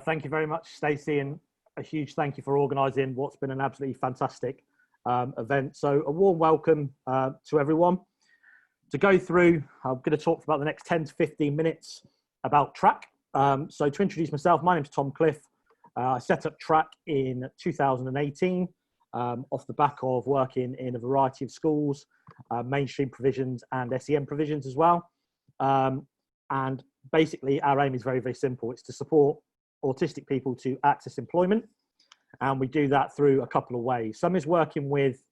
Thank you very much, Stacey, and a huge thank you for organising what's been an absolutely fantastic event. So a warm welcome to everyone. To go through, I'm going to talk for about the next 10 to 15 minutes about Track. So to introduce myself, my name is Tom Cliff. I set up Track in 2018 off the back of working in a variety of schools, mainstream provisions and SEM provisions as well. And basically our aim is very, very simple. It's to support autistic people to access employment. And we do that through a couple of ways. Some is working with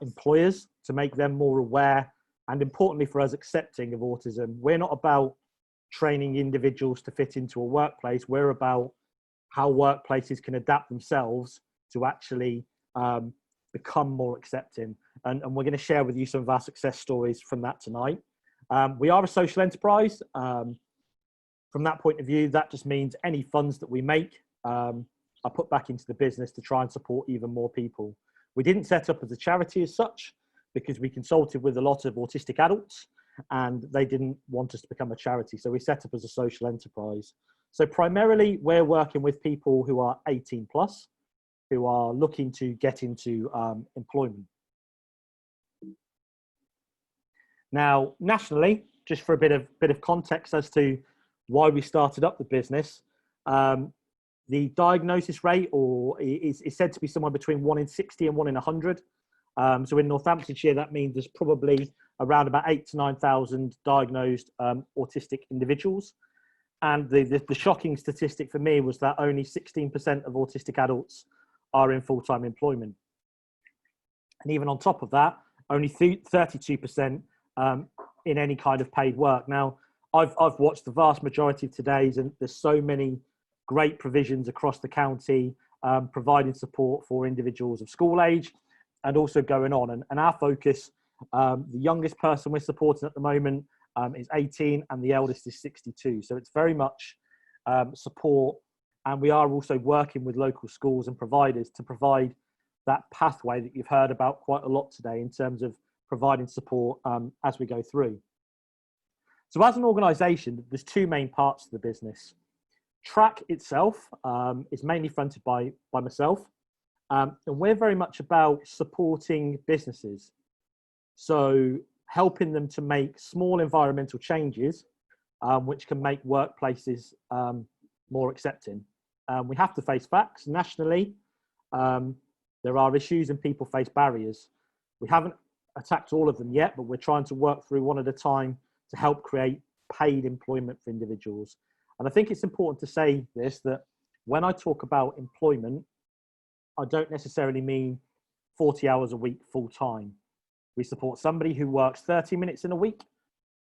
employers to make them more aware and, importantly for us, accepting of autism. We're not about training individuals to fit into a workplace. We're about how workplaces can adapt themselves to actually become more accepting. And we're going to share with you some of our success stories from that tonight. We are a social enterprise. From that point of view, that just means any funds that we make are put back into the business to try and support even more people. We didn't set up as a charity as such because we consulted with a lot of autistic adults and they didn't want us to become a charity. So we set up as a social enterprise. So primarily we're working with people who are 18 plus, who are looking to get into employment. Now, nationally, just for a bit of context as to why we started up the business, the diagnosis rate is said to be somewhere between 1 in 60 and 1 in 100. So in Northamptonshire, that means there's probably around about 8,000 to 9,000 diagnosed autistic individuals. And the shocking statistic for me was that only 16% of autistic adults are in full-time employment. And even on top of that, only 32% in any kind of paid work. Now, I've watched the vast majority of today's, and there's so many great provisions across the county providing support for individuals of school age and also going on. And our focus, the youngest person we're supporting at the moment is 18 and the eldest is 62. So it's very much support. And we are also working with local schools and providers to provide that pathway that you've heard about quite a lot today in terms of providing support as we go through. So as an organisation, there's two main parts to the business. Track itself is mainly fronted by myself, and we're very much about supporting businesses. So helping them to make small environmental changes, which can make workplaces more accepting. We have to face facts nationally. There are issues and people face barriers. We haven't attacked all of them yet, but we're trying to work through one at a time to help create paid employment for individuals. And I think it's important to say this, that when I talk about employment, I don't necessarily mean 40 hours a week full time. We support somebody who works 30 minutes in a week,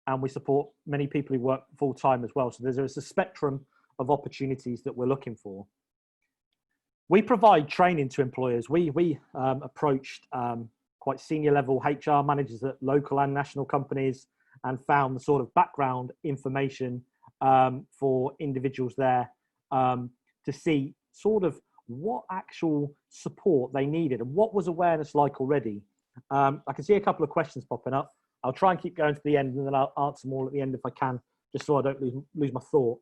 and we support many people who work full time as well. So there's a spectrum of opportunities that we're looking for. We provide training to employers. We approached quite senior level HR managers at local and national companies and found the sort of background information for individuals there to see sort of what actual support they needed and what was awareness like already. I can see a couple of questions popping up. I'll try and keep going to the end and then I'll answer them all at the end if I can, just so I don't lose my thought.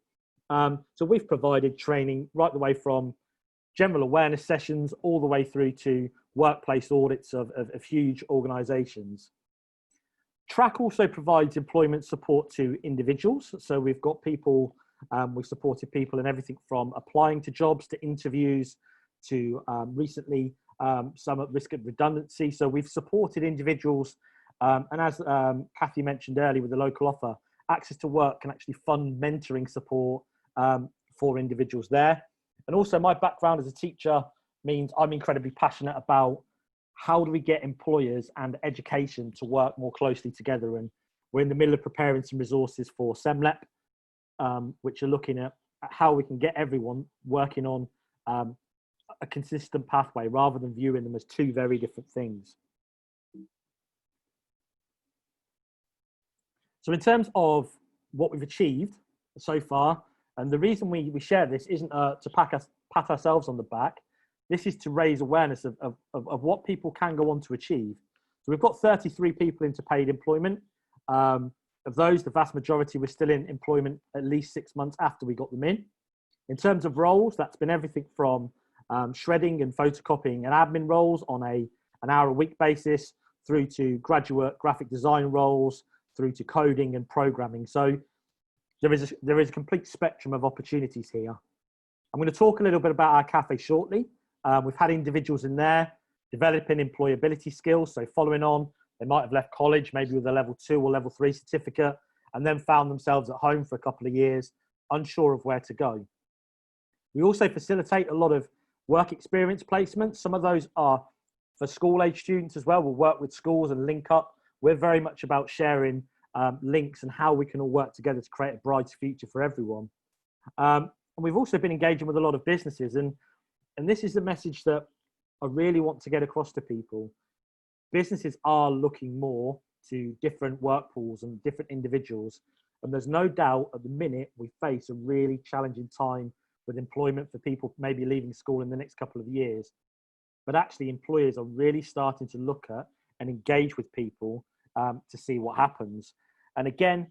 So we've provided training right the way from general awareness sessions all the way through to workplace audits of huge organisations. Track also provides employment support to individuals. So we've got people, we've supported people in everything from applying to jobs to interviews to recently some at risk of redundancy. So we've supported individuals. And as Kathy mentioned earlier with the local offer, Access to Work can actually fund mentoring support for individuals there. And also my background as a teacher means I'm incredibly passionate about how do we get employers and education to work more closely together. And we're in the middle of preparing some resources for SEMLEP, which are looking at how we can get everyone working on a consistent pathway rather than viewing them as two very different things. So in terms of what we've achieved so far, and the reason we share this isn't to pat ourselves on the back. This is to raise awareness of what people can go on to achieve. So we've got 33 people into paid employment. Of those, the vast majority were still in employment at least 6 months after we got them in. In terms of roles, that's been everything from shredding and photocopying and admin roles on an hour-a-week basis, through to graduate graphic design roles, through to coding and programming. So there is a complete spectrum of opportunities here. I'm going to talk a little bit about our cafe shortly. We've had individuals in there developing employability skills. So following on, they might have left college, maybe with a level 2 or level 3 certificate, and then found themselves at home for a couple of years, unsure of where to go. We also facilitate a lot of work experience placements. Some of those are for school age students as well. We'll work with schools and link up. We're very much about sharing links and how we can all work together to create a brighter future for everyone. And we've also been engaging with a lot of businesses, and this is the message that I really want to get across to people. Businesses are looking more to different work pools and different individuals, and there's no doubt at the minute we face a really challenging time with employment for people maybe leaving school in the next couple of years. But actually employers are really starting to look at and engage with people to see what happens. And again,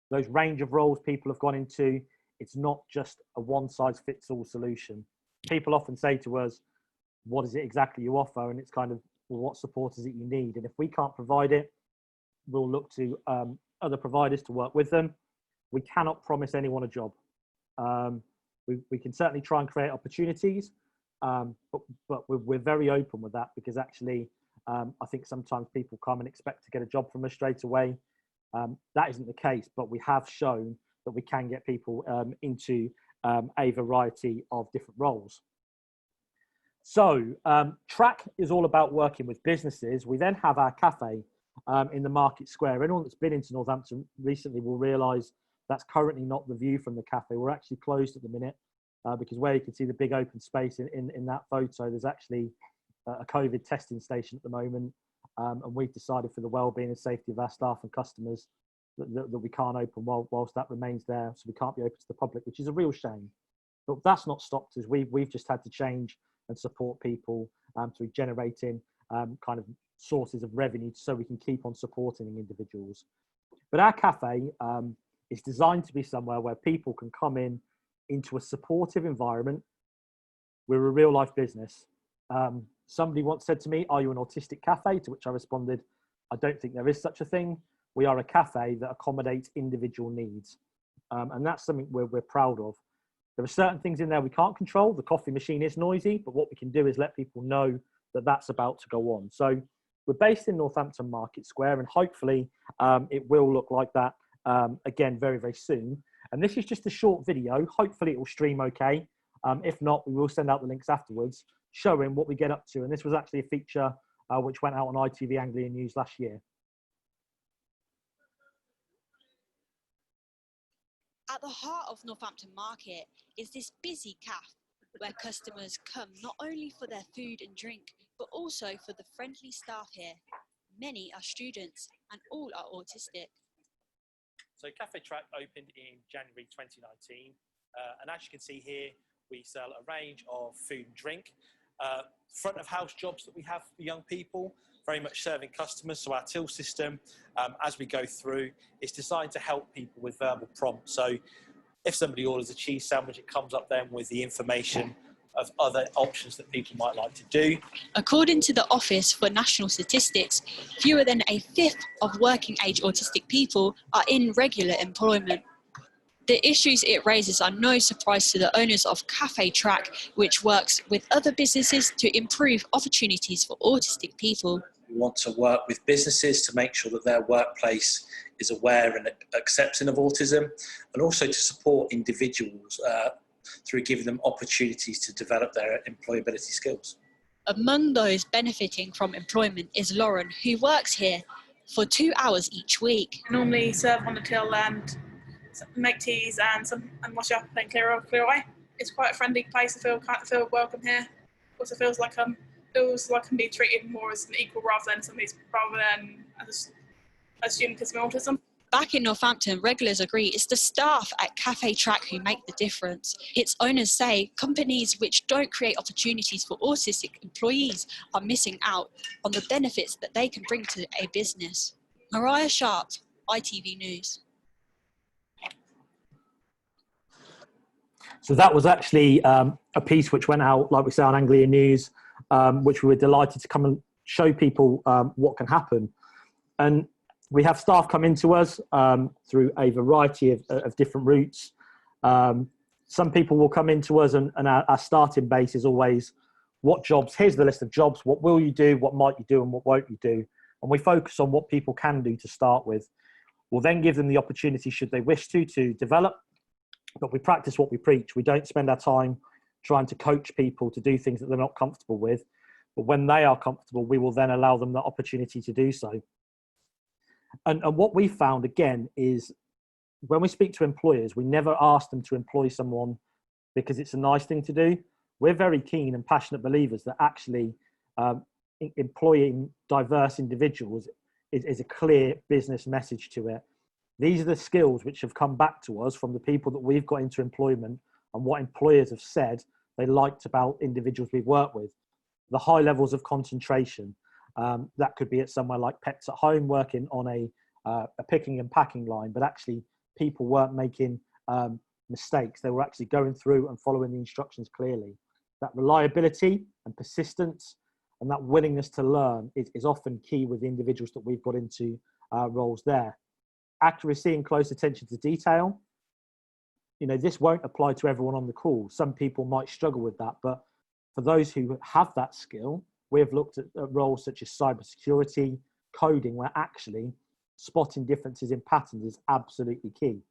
those range of roles people have gone into, it's not just a one-size-fits-all solution. People often say to us, what is it exactly you offer? And it's kind of, well, what support is it you need? And if we can't provide it, we'll look to other providers to work with them. We cannot promise anyone a job. We can certainly try and create opportunities, but we're very open with that, because actually I think sometimes people come and expect to get a job from us straight away. That isn't the case, but we have shown that we can get people into a variety of different roles. So Track is all about working with businesses. We then have our cafe in the Market Square. Anyone that's been into Northampton recently will realise that's currently not the view from the cafe. We're actually closed at the minute because where you can see the big open space in that photo, there's actually a COVID testing station at the moment. And we've decided for the well-being and safety of our staff and customers that we can't open whilst that remains there. So we can't be open to the public, which is a real shame. But that's not stopped us. We've just had to change and support people through generating kind of sources of revenue so we can keep on supporting individuals. But our cafe is designed to be somewhere where people can come into a supportive environment. We're a real life business. Somebody once said to me, are you an autistic cafe? To which I responded, I don't think there is such a thing. We are a cafe that accommodates individual needs. And that's something we're proud of. There are certain things in there we can't control. The coffee machine is noisy, but what we can do is let people know that that's about to go on. So we're based in Northampton Market Square, and hopefully it will look like that again very, very soon. And this is just a short video. Hopefully it will stream okay. If not, we will send out the links afterwards showing what we get up to. And this was actually a feature which went out on ITV Anglia News last year. At the heart of Northampton Market is this busy cafe where customers come not only for their food and drink, but also for the friendly staff here. Many are students and all are autistic. So Cafe Track opened in January 2019. And as you can see here, we sell a range of food and drink. Front of house jobs that we have for young people, very much serving customers. So our till system, as we go through, is designed to help people with verbal prompts. So if somebody orders a cheese sandwich, it comes up then with the information of other options that people might like to do. According to the Office for National Statistics, fewer than a fifth of working age autistic people are in regular employment. The issues it raises are no surprise to the owners of Cafe Track, which works with other businesses to improve opportunities for autistic people. We want to work with businesses to make sure that their workplace is aware and accepting of autism, and also to support individuals through giving them opportunities to develop their employability skills. Among those benefiting from employment is Lauren, who works here for 2 hours each week. Normally serve on the till and make teas and wash up and clear away. It's quite a friendly place. I feel welcome here. Also feels like I can be treated more as an equal rather than as a student with autism. Back in Northampton, regulars agree it's the staff at Cafe Track who make the difference. Its owners say companies which don't create opportunities for autistic employees are missing out on the benefits that they can bring to a business. Mariah Sharp, ITV News. So that was actually a piece which went out, like we say, on Anglia News, which we were delighted to come and show people what can happen. And we have staff come into us through a variety of different routes. Some people will come into us and our starting base is always, what jobs? Here's the list of jobs. What will you do? What might you do? And what won't you do? And we focus on what people can do to start with. We'll then give them the opportunity, should they wish to develop. But we practice what we preach. We don't spend our time trying to coach people to do things that they're not comfortable with. But when they are comfortable, we will then allow them the opportunity to do so. And what we found, again, is when we speak to employers, we never ask them to employ someone because it's a nice thing to do. We're very keen and passionate believers that actually employing diverse individuals is a clear business message to it. These are the skills which have come back to us from the people that we've got into employment and what employers have said they liked about individuals we've worked with. The high levels of concentration, that could be at somewhere like Pets at Home, working on a picking and packing line, but actually people weren't making mistakes. They were actually going through and following the instructions clearly. That reliability and persistence and that willingness to learn is often key with the individuals that we've got into roles there. Accuracy and close attention to detail. You know, this won't apply to everyone on the call. Some people might struggle with that, but for those who have that skill, we have looked at roles such as cybersecurity, coding, where actually spotting differences in patterns is absolutely key.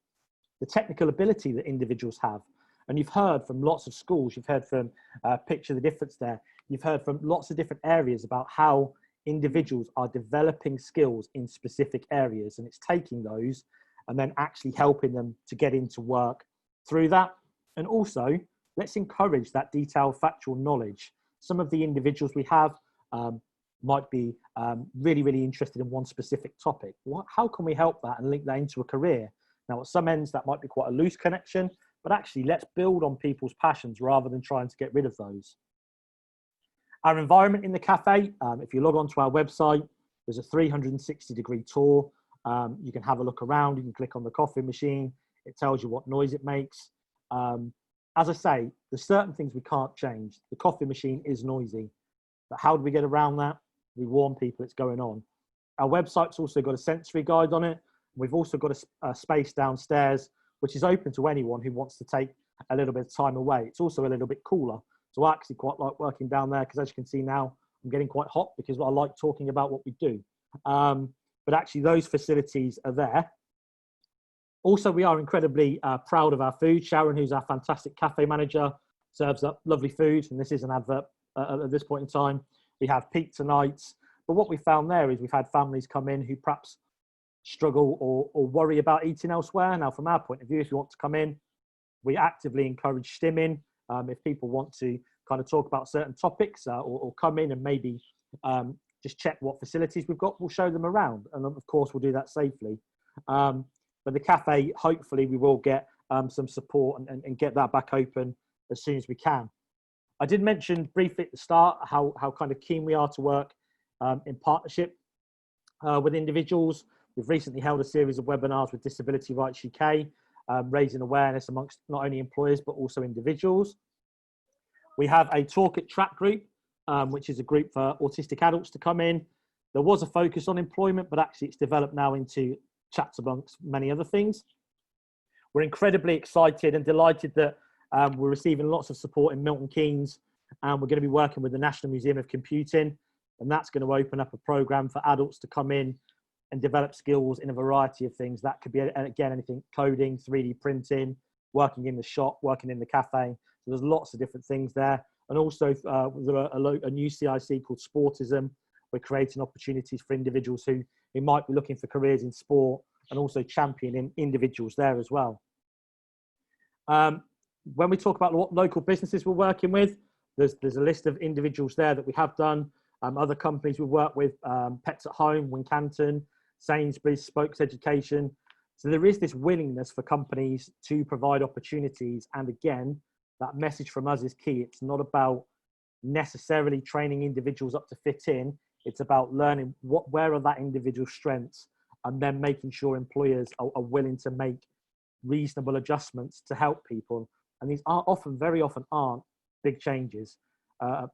The technical ability that individuals have, and you've heard from lots of schools, you've heard from Picture the Difference there, you've heard from lots of different areas about how individuals are developing skills in specific areas, and it's taking those and then actually helping them to get into work through that. And also, let's encourage that detailed factual knowledge. Some of the individuals we have might be really, really interested in one specific topic. How can we help that and link that into a career? Now, at some ends, that might be quite a loose connection, but actually, let's build on people's passions rather than trying to get rid of those. Our environment in the cafe, if you log onto our website, there's a 360-degree tour. You can have a look around, you can click on the coffee machine, it tells you what noise it makes. As I say, there's certain things we can't change. The coffee machine is noisy, but how do we get around that? We warn people it's going on. Our website's also got a sensory guide on it. We've also got a space downstairs, which is open to anyone who wants to take a little bit of time away. It's also a little bit cooler. So I actually quite like working down there because, as you can see now, I'm getting quite hot because I like talking about what we do. But actually those facilities are there. Also, we are incredibly proud of our food. Sharon, who's our fantastic cafe manager, serves up lovely food. And this is an advert at this point in time. We have pizza nights. But what we found there is we've had families come in who perhaps struggle or worry about eating elsewhere. Now, from our point of view, if you want to come in, we actively encourage stimming. If people want to kind of talk about certain topics or come in and maybe just check what facilities we've got, we'll show them around. And of course, we'll do that safely. But the cafe, hopefully we will get some support and get that back open as soon as we can. I did mention briefly at the start how kind of keen we are to work in partnership with individuals. We've recently held a series of webinars with Disability Rights UK, raising awareness amongst not only employers but also individuals. We have a Talk It Track group, which is a group for autistic adults to come in. There was a focus on employment, but actually it's developed now into chats amongst many other things. We're incredibly excited and delighted that we're receiving lots of support in Milton Keynes, and we're going to be working with the National Museum of Computing, and that's going to open up a program for adults to come in and develop skills in a variety of things. That could be, again, anything coding, 3D printing, working in the shop, working in the cafe. So there's lots of different things there. And also a new CIC called Sportism. We're creating opportunities for individuals who might be looking for careers in sport and also championing individuals there as well. When we talk about what local businesses we're working with, there's a list of individuals there that we have done. Other companies we work with, Pets at Home, Wincanton, Sainsbury's, Spokes Education. So there is this willingness for companies to provide opportunities. And again, that message from us is key. It's not about necessarily training individuals up to fit in. It's about learning where are that individual strengths, and then making sure employers are willing to make reasonable adjustments to help people. And these are often, very often aren't big changes.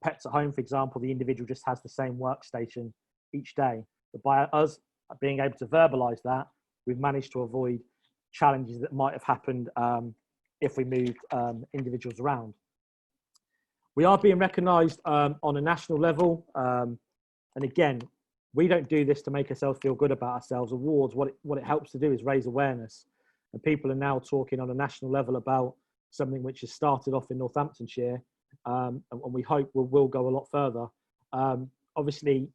Pets at home, for example, the individual just has the same workstation each day. But by us being able to verbalise that, we've managed to avoid challenges that might have happened if we moved individuals around. We are being recognised on a national level. And again, we don't do this to make ourselves feel good about ourselves. Awards, what it helps to do is raise awareness. And people are now talking on a national level about something which has started off in Northamptonshire, and we hope will go a lot further. Obviously,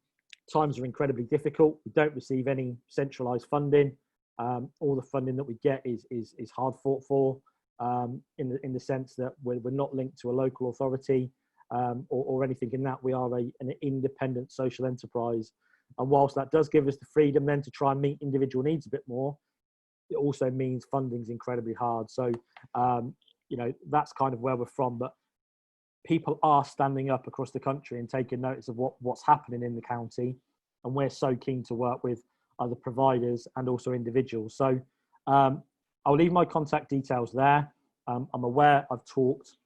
times are incredibly difficult. We don't receive any centralised funding. All the funding that we get is hard fought for, in the sense that we're not linked to a local authority or anything in that. We are an independent social enterprise. And whilst that does give us the freedom then to try and meet individual needs a bit more, it also means funding's incredibly hard. So, that's kind of where we're from. But people are standing up across the country and taking notice of what's happening in the county. And we're so keen to work with other providers and also individuals. So I'll leave my contact details there. I'm aware I've talked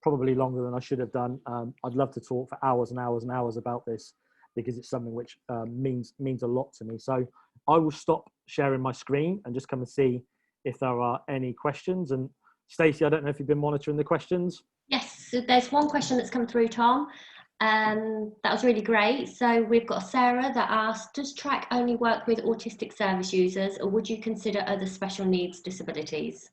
probably longer than I should have done. I'd love to talk for hours and hours and hours about this, because it's something which means a lot to me. So I will stop sharing my screen and just come and see if there are any questions. And Stacey, I don't know if you've been monitoring the questions. Yes, so there's one question that's come through, Tom. That was really great. So we've got Sarah that asked, does TRAC only work with autistic service users, or would you consider other special needs disabilities?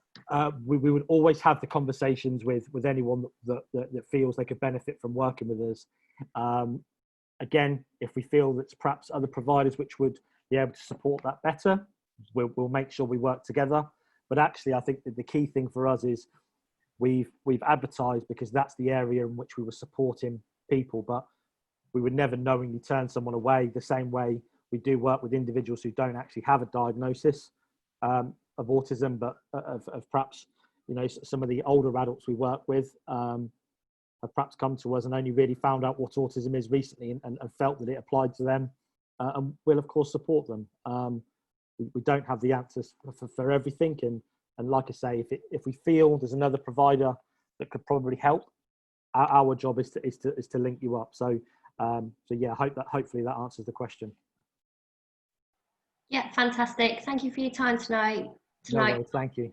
We would always have the conversations with anyone that feels they could benefit from working with us. Again, if we feel that perhaps other providers which would be able to support that better, we'll make sure we work together. But actually, I think that the key thing for us is we've advertised because that's the area in which we were supporting people, but we would never knowingly turn someone away, the same way we do work with individuals who don't actually have a diagnosis of autism, but of perhaps, some of the older adults we work with have perhaps come to us and only really found out what autism is recently and felt that it applied to them, and we'll of course support them. We don't have the answers for everything, and like I say, if we feel there's another provider that could probably help, our job is to link you up. So yeah, hopefully that answers the question. Yeah, fantastic. Thank you for your time tonight. No worries, thank you.